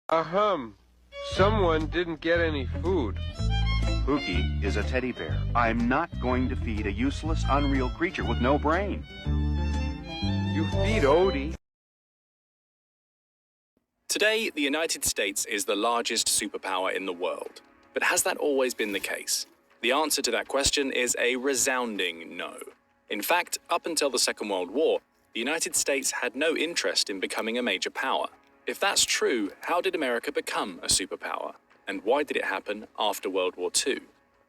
Ahem. Someone didn't get any food. Pookie is a teddy bear. I'm not going to feed a useless, unreal creature with no brain. You feed Odie. Today, the United States is the largest superpower in the world. But has that always been the case? The answer to that question is a resounding no. In fact, up until the Second World War, the United States had no interest in becoming a major power. If that's true, how did America become a superpower? And why did it happen after World War II?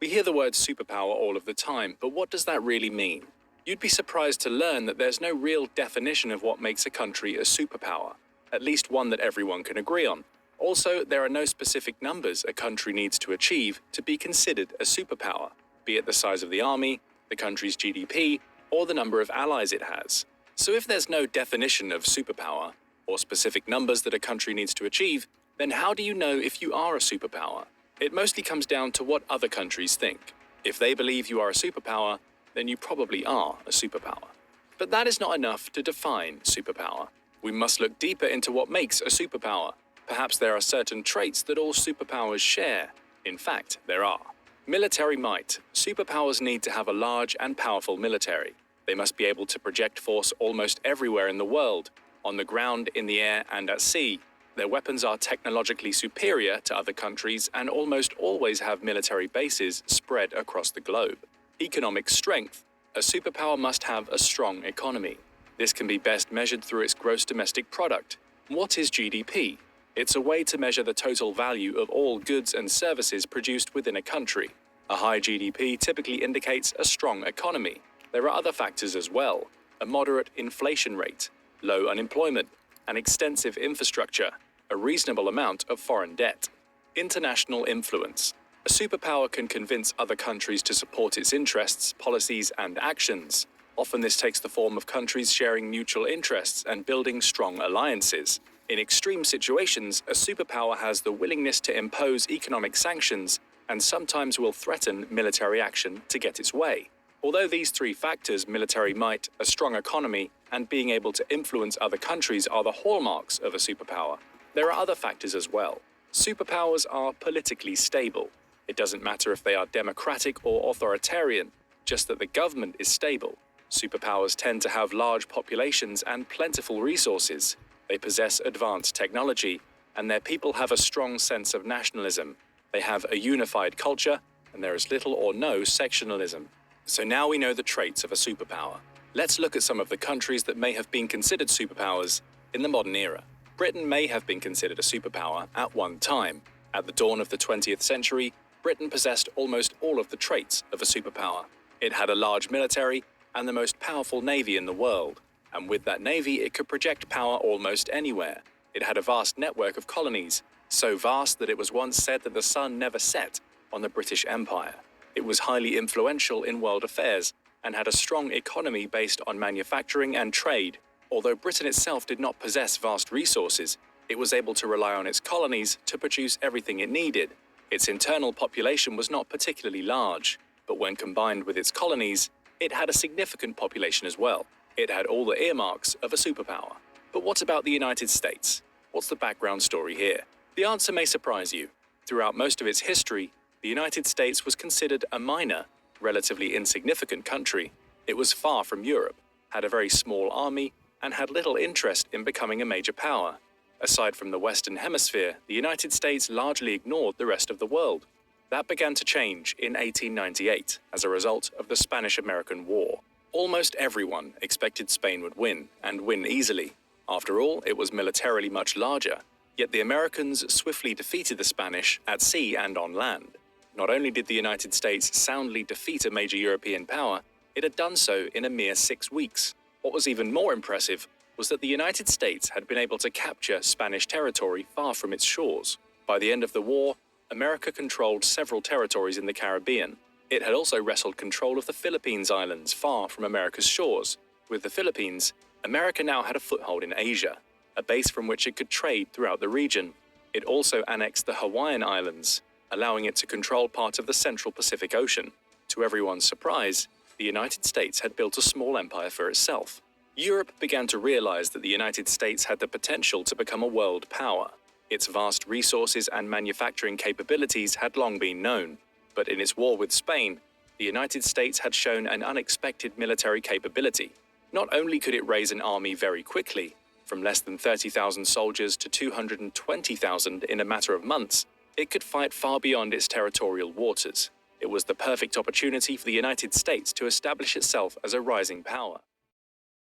We hear the word superpower all of the time, but what does that really mean? You'd be surprised to learn that there's no real definition of what makes a country a superpower, at least one that everyone can agree on. Also, there are no specific numbers a country needs to achieve to be considered a superpower, be it the size of the army, the country's GDP, or the number of allies it has. So if there's no definition of superpower, or specific numbers that a country needs to achieve, then how do you know if you are a superpower? It mostly comes down to what other countries think. If they believe you are a superpower, then you probably are a superpower. But that is not enough to define superpower. We must look deeper into what makes a superpower. Perhaps there are certain traits that all superpowers share. In fact, there are. Military might. Superpowers need to have a large and powerful military. They must be able to project force almost everywhere in the world, on the ground, in the air, and at sea. Their weapons are technologically superior to other countries and almost always have military bases spread across the globe. Economic strength. A superpower must have a strong economy. This can be best measured through its gross domestic product. What is GDP? It's a way to measure the total value of all goods and services produced within a country. A high GDP typically indicates a strong economy. There are other factors as well: a moderate inflation rate, low unemployment, an extensive infrastructure, a reasonable amount of foreign debt. International influence. A superpower can convince other countries to support its interests, policies, and actions. Often this takes the form of countries sharing mutual interests and building strong alliances. In extreme situations, a superpower has the willingness to impose economic sanctions and sometimes will threaten military action to get its way. Although these three factors, military might, a strong economy, and being able to influence other countries, are the hallmarks of a superpower, there are other factors as well. Superpowers are politically stable. It doesn't matter if they are democratic or authoritarian, just that the government is stable. Superpowers tend to have large populations and plentiful resources. They possess advanced technology, and their people have a strong sense of nationalism. They have a unified culture, and there is little or no sectionalism. So now we know the traits of a superpower. Let's look at some of the countries that may have been considered superpowers in the modern era. Britain may have been considered a superpower at one time. At the dawn of the 20th century, Britain possessed almost all of the traits of a superpower. It had a large military and the most powerful navy in the world. And with that navy, it could project power almost anywhere. It had a vast network of colonies, so vast that it was once said that the sun never set on the British Empire. It was highly influential in world affairs and had a strong economy based on manufacturing and trade. Although Britain itself did not possess vast resources, it was able to rely on its colonies to produce everything it needed. Its internal population was not particularly large, but when combined with its colonies, it had a significant population as well. It had all the earmarks of a superpower. But what about the United States? What's the background story here? The answer may surprise you. Throughout most of its history, the United States was considered a minor, relatively insignificant country. It was far from Europe, had a very small army, and had little interest in becoming a major power. Aside from the Western Hemisphere, the United States largely ignored the rest of the world. That began to change in 1898 as a result of the Spanish-American War. Almost everyone expected Spain would win, and win easily. After all, it was militarily much larger. Yet the Americans swiftly defeated the Spanish at sea and on land. Not only did the United States soundly defeat a major European power, it had done so in a mere 6 weeks. What was even more impressive was that the United States had been able to capture Spanish territory far from its shores. By the end of the war, America controlled several territories in the Caribbean. It had also wrestled control of the Philippines Islands far from America's shores. With the Philippines, America now had a foothold in Asia, a base from which it could trade throughout the region. It also annexed the Hawaiian Islands, allowing it to control part of the Central Pacific Ocean. To everyone's surprise, the United States had built a small empire for itself. Europe began to realize that the United States had the potential to become a world power. Its vast resources and manufacturing capabilities had long been known, but in its war with Spain, the United States had shown an unexpected military capability. Not only could it raise an army very quickly, from less than 30,000 soldiers to 220,000 in a matter of months, it could fight far beyond its territorial waters. It was the perfect opportunity for the United States to establish itself as a rising power.